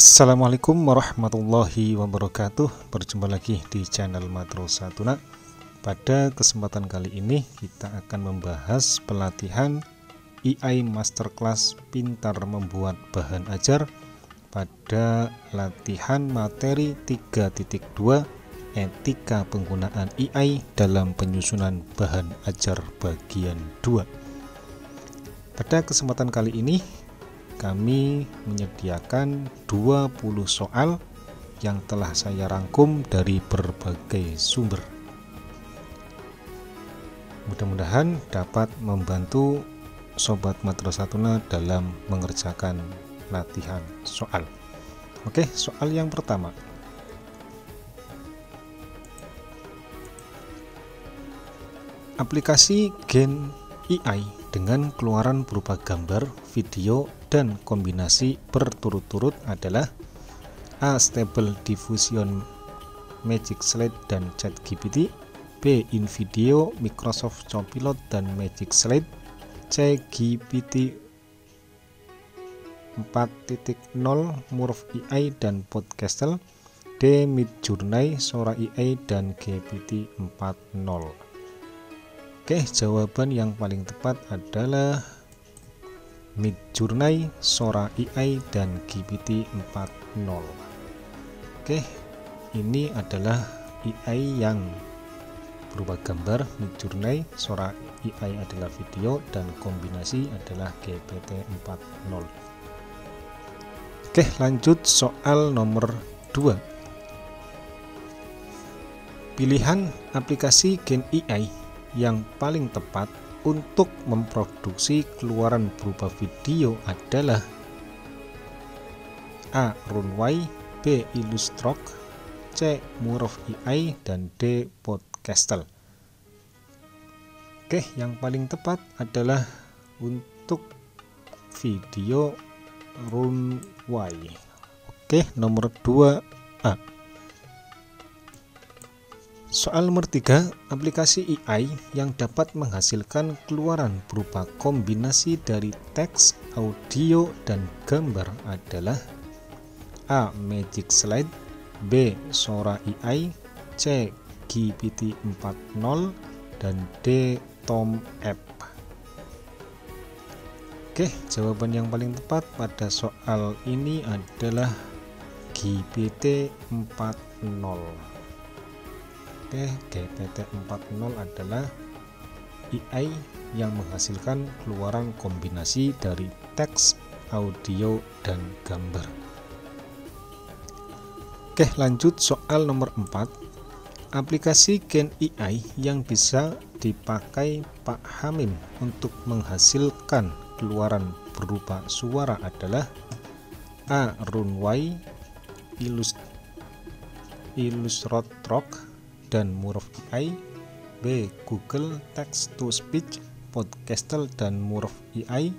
Assalamualaikum warahmatullahi wabarakatuh. Berjumpa lagi di channel Madrasah Tuna. Pada kesempatan kali ini kita akan membahas pelatihan EI Masterclass Pintar Membuat Bahan Ajar pada latihan materi 3.2 Etika Penggunaan EI dalam Penyusunan Bahan Ajar bagian 2. Pada kesempatan kali ini kami menyediakan 20 soal yang telah saya rangkum dari berbagai sumber. Mudah-mudahan dapat membantu Sobat Madrasah Tuna dalam mengerjakan latihan soal. Oke, soal yang pertama. Aplikasi Gen EI dengan keluaran berupa gambar, video, dan kombinasi berturut-turut adalah A. Stable Diffusion, Magic Slide, dan ChatGPT. B. InVideo, Microsoft Copilot, dan Magic Slide. C. GPT 4.0, Murph AI, dan Podcastle. D. Midjourney, Sora AI, dan GPT 4.0. Oke, jawaban yang paling tepat adalah Midjourney, Sora AI, dan GPT 4.0. Oke, ini adalah AI yang berupa gambar, Midjourney, Sora AI adalah video, dan kombinasi adalah GPT 4.0. Oke, lanjut soal nomor 2. Pilihan aplikasi Gen AI yang paling tepat untuk memproduksi keluaran berupa video adalah A. Runway, B. Illustrator, C. Murph AI, dan D. Podcastle. Oke, yang paling tepat adalah untuk video Runway. Oke, nomor 2A. Soal nomor 3, aplikasi AI yang dapat menghasilkan keluaran berupa kombinasi dari teks, audio, dan gambar adalah A. Magic Slide, B. Sora AI, C. GPT 4.0, dan D. Tom App. Oke, jawaban yang paling tepat pada soal ini adalah GPT 4.0. Oke, GPT 4.0 adalah AI yang menghasilkan keluaran kombinasi dari teks, audio, dan gambar. Oke, lanjut soal nomor 4. Aplikasi Gen AI yang bisa dipakai Pak Hamim untuk menghasilkan keluaran berupa suara adalah A. Runway, Illustrator, dan Murph AI. B. Google Text to Speech, Podcastle, dan Murph AI.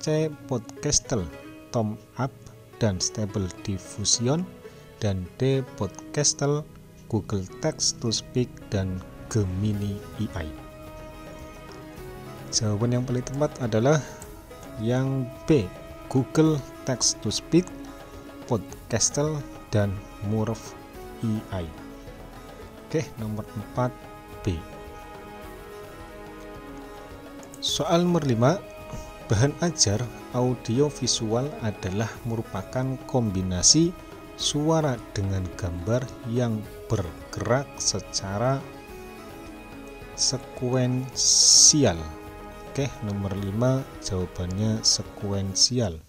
C. Podcastle, Tom App, dan Stable Diffusion, dan D. Podcastle, Google Text to Speak, dan Gemini AI. Jawaban yang paling tepat adalah yang B. Google Text to Speak, Podcastle, dan Murph AI. Oke, nomor 4B. Soal nomor 5. Bahan ajar audio visual adalah merupakan kombinasi suara dengan gambar yang bergerak secara sekuensial. Oke, nomor 5 jawabannya sekuensial.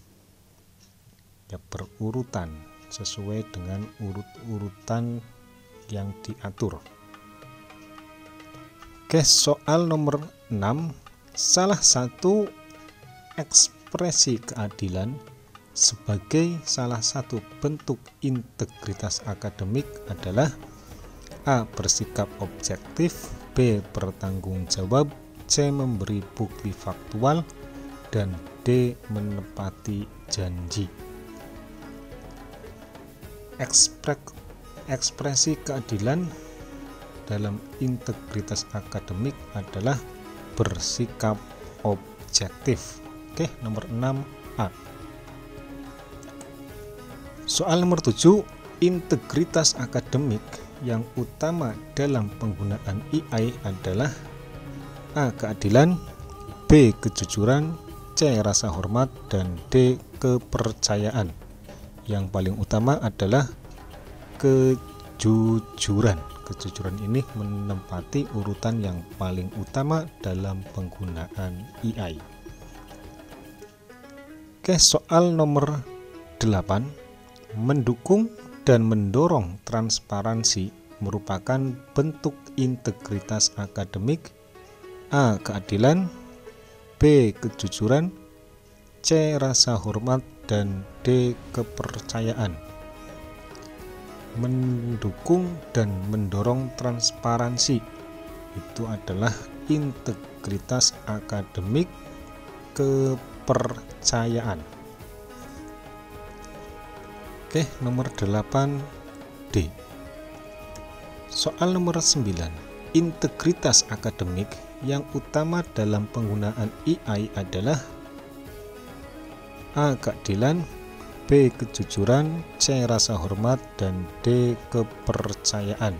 Ya, berurutan sesuai dengan urut-urutan yang diatur. Oke, soal nomor 6. Salah satu ekspresi keadilan sebagai salah satu bentuk integritas akademik adalah A. Bersikap objektif, B. Bertanggung jawab, C. Memberi bukti faktual, dan D. Menepati janji. Ekspresi keadilan dalam integritas akademik adalah bersikap objektif. Oke, nomor 6A. Soal nomor 7, integritas akademik yang utama dalam penggunaan AI adalah A. Keadilan, B. Kejujuran, C. Rasa hormat, dan D. Kepercayaan. Yang paling utama adalah kejujuran. Kejujuran ini menempati urutan yang paling utama dalam penggunaan AI. Oke, soal nomor 8. Mendukung dan mendorong transparansi merupakan bentuk integritas akademik. A. Keadilan, B. Kejujuran, C. Rasa hormat, dan D. Kepercayaan. Mendukung dan mendorong transparansi itu adalah integritas akademik, kepercayaan. Oke, nomor 8D. Soal nomor 9. Integritas akademik yang utama dalam penggunaan AI adalah A. Keadilan, B. Kejujuran, C. Rasa hormat, dan D. Kepercayaan.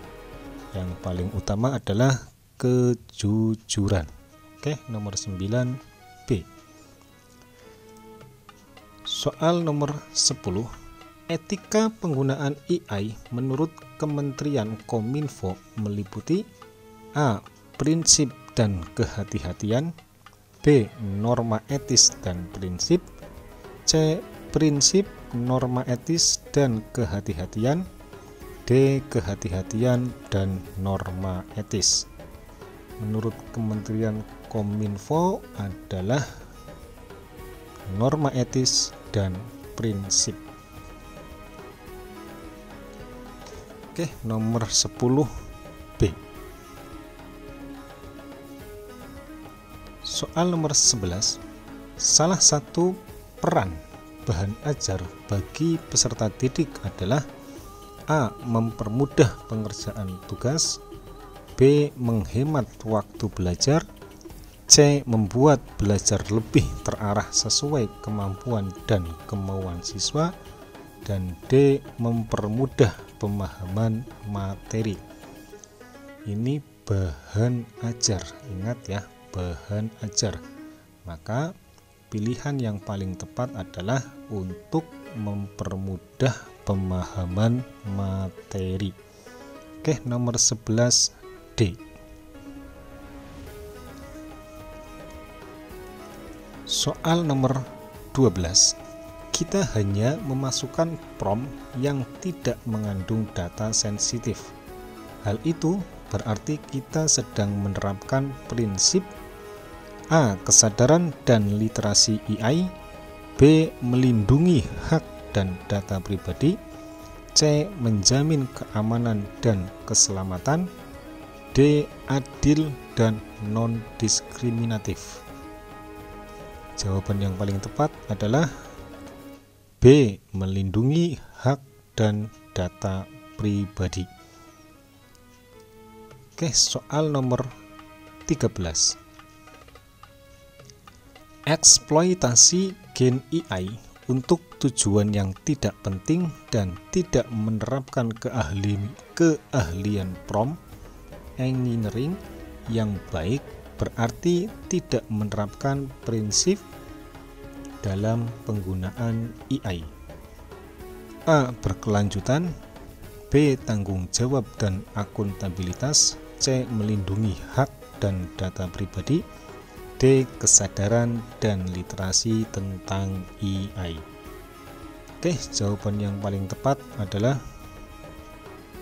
Yang paling utama adalah kejujuran. Oke, nomor 9B. Soal nomor 10. Etika penggunaan AI menurut Kementerian Kominfo meliputi A. Prinsip dan kehati-hatian, B. Norma etis dan prinsip, C. Prinsip, norma etis, dan kehati-hatian, D. Kehati-hatian dan norma etis. Menurut Kementerian Kominfo adalah norma etis dan prinsip. Oke, nomor 10B. Soal nomor 11. Salah satu peran bahan ajar bagi peserta didik adalah A. Mempermudah pengerjaan tugas, B. Menghemat waktu belajar, C. Membuat belajar lebih terarah sesuai kemampuan dan kemauan siswa, dan D. Mempermudah pemahaman materi. Ini bahan ajar, ingat ya, bahan ajar. Maka pilihan yang paling tepat adalah untuk mempermudah pemahaman materi. Oke, nomor 11D. Soal nomor 12. Kita hanya memasukkan prompt yang tidak mengandung data sensitif. Hal itu berarti kita sedang menerapkan prinsip A. Kesadaran dan literasi AI, B. Melindungi hak dan data pribadi, C. Menjamin keamanan dan keselamatan, D. Adil dan non-diskriminatif. Jawaban yang paling tepat adalah B. Melindungi hak dan data pribadi. Oke, soal nomor 13. Eksploitasi gen AI untuk tujuan yang tidak penting dan tidak menerapkan keahlian prompt engineering yang baik berarti tidak menerapkan prinsip dalam penggunaan AI. A. Berkelanjutan, B. Tanggung jawab dan akuntabilitas, C. Melindungi hak dan data pribadi, D. Kesadaran dan literasi tentang AI. Oke, jawaban yang paling tepat adalah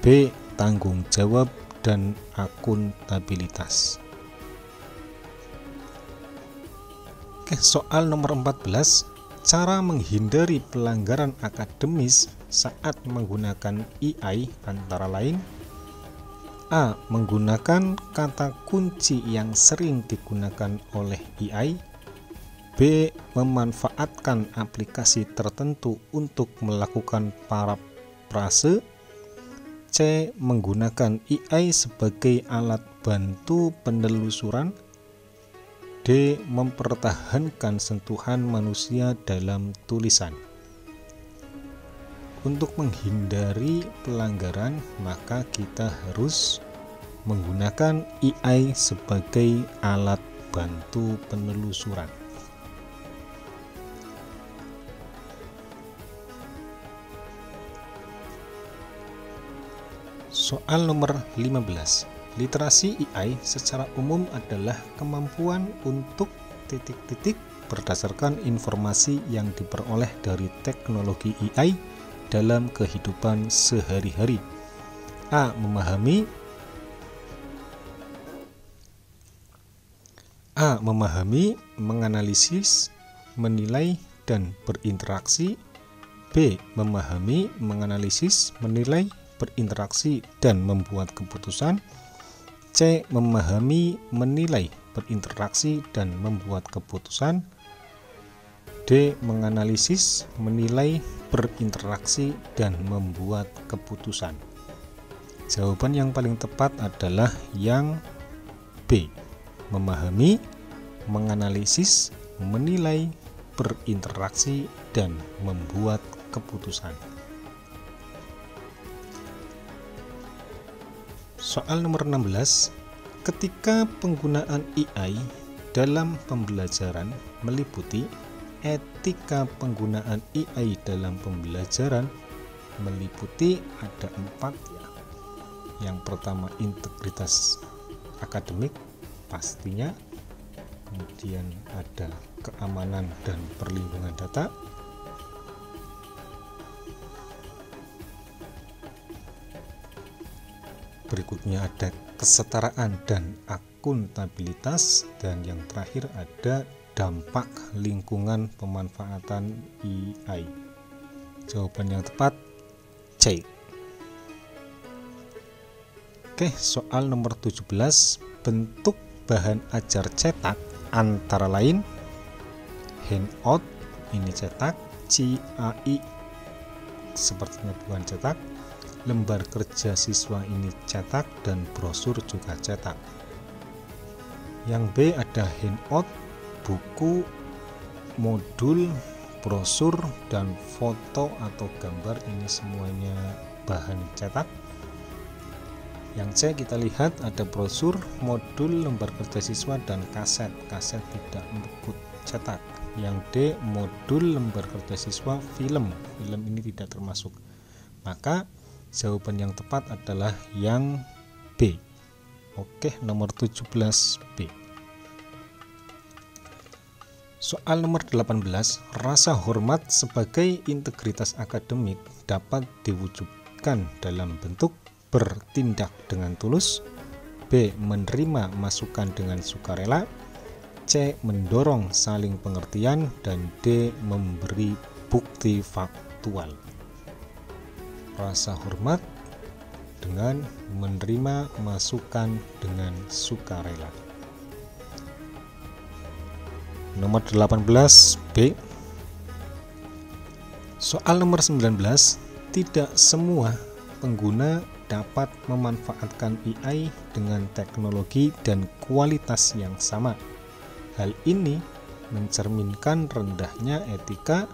B. Tanggung jawab dan akuntabilitas. Oke, soal nomor 14. Cara menghindari pelanggaran akademis saat menggunakan AI antara lain A. Menggunakan kata kunci yang sering digunakan oleh AI, B. Memanfaatkan aplikasi tertentu untuk melakukan parafrase, C. Menggunakan AI sebagai alat bantu penelusuran, D. Mempertahankan sentuhan manusia dalam tulisan. Untuk menghindari pelanggaran, maka kita harus menggunakan AI sebagai alat bantu penelusuran. Soal nomor 15. Literasi AI secara umum adalah kemampuan untuk berdasarkan informasi yang diperoleh dari teknologi AI dalam kehidupan sehari-hari. A. Memahami, menganalisis, menilai, dan berinteraksi. B. Memahami, menganalisis, menilai, berinteraksi, dan membuat keputusan. C. Memahami, menilai, berinteraksi, dan membuat keputusan. D. Menganalisis, menilai, berinteraksi, dan membuat keputusan. Jawaban yang paling tepat adalah yang B. Memahami, menganalisis, menilai, berinteraksi, dan membuat keputusan. Soal nomor 16. Ketika penggunaan AI dalam pembelajaran meliputi etika penggunaan AI dalam pembelajaran meliputi ada 4 ya. Yang pertama integritas akademik pastinya, kemudian ada keamanan dan perlindungan data, berikutnya ada kesetaraan dan akuntabilitas, dan yang terakhir ada dampak lingkungan pemanfaatan AI. Jawaban yang tepat C. Oke, soal nomor 17. Bentuk bahan ajar cetak antara lain handout, ini cetak, CAI sepertinya bukan cetak, lembar kerja siswa ini cetak, dan brosur juga cetak. Yang B ada handout, buku, modul, brosur, dan foto atau gambar, ini semuanya bahan cetak. Yang C kita lihat ada brosur, modul, lembar kerja siswa, dan kaset. Kaset tidak ikut cetak. Yang D modul, lembar kerja siswa, film ini tidak termasuk. Maka jawaban yang tepat adalah yang B. Oke, nomor 17 B. Soal nomor 18. Rasa hormat sebagai integritas akademik dapat diwujudkan dalam bentuk bertindak dengan tulus, B. Menerima masukan dengan sukarela, C. Mendorong saling pengertian, dan D. Memberi bukti faktual. Rasa hormat dengan menerima masukan dengan sukarela. Nomor 18 B. Soal nomor 19. Tidak semua pengguna dapat memanfaatkan AI dengan teknologi dan kualitas yang sama. Hal ini mencerminkan rendahnya etika,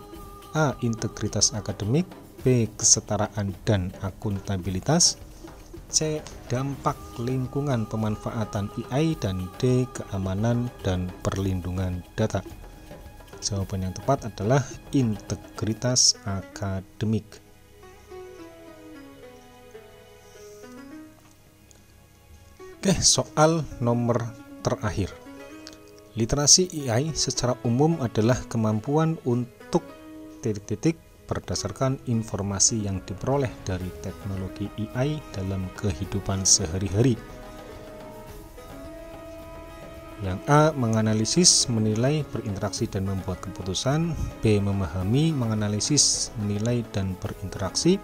A. Integritas akademik, B. Kesetaraan dan akuntabilitas, C. Dampak lingkungan pemanfaatan AI, dan D. Keamanan dan perlindungan data. Jawaban yang tepat adalah integritas akademik. Oke, soal nomor terakhir. Literasi AI secara umum adalah kemampuan untuk berdasarkan informasi yang diperoleh dari teknologi AI dalam kehidupan sehari-hari. Yang A. Menganalisis, menilai, berinteraksi, dan membuat keputusan. B. Memahami, menganalisis, menilai, dan berinteraksi.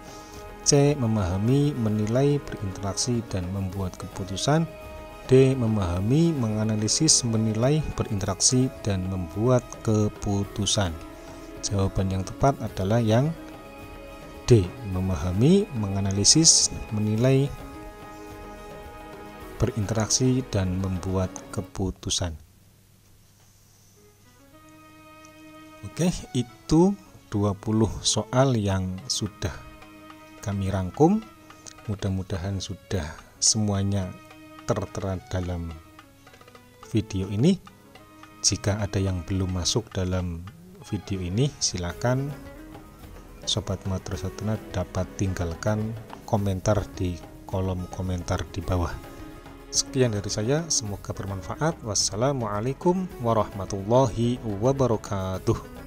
C. Memahami, menilai, berinteraksi, dan membuat keputusan. D. Memahami, menganalisis, menilai, berinteraksi, dan membuat keputusan. Jawaban yang tepat adalah yang D. Memahami, menganalisis, menilai, berinteraksi, dan membuat keputusan. Oke, itu 20 soal yang sudah kami rangkum. Mudah-mudahan sudah semuanya tertera dalam video ini. Jika ada yang belum masuk dalam video ini, silakan Sobat Madrasah Tuna dapat tinggalkan komentar di kolom komentar di bawah. Sekian dari saya, semoga bermanfaat. Wassalamualaikum warahmatullahi wabarakatuh.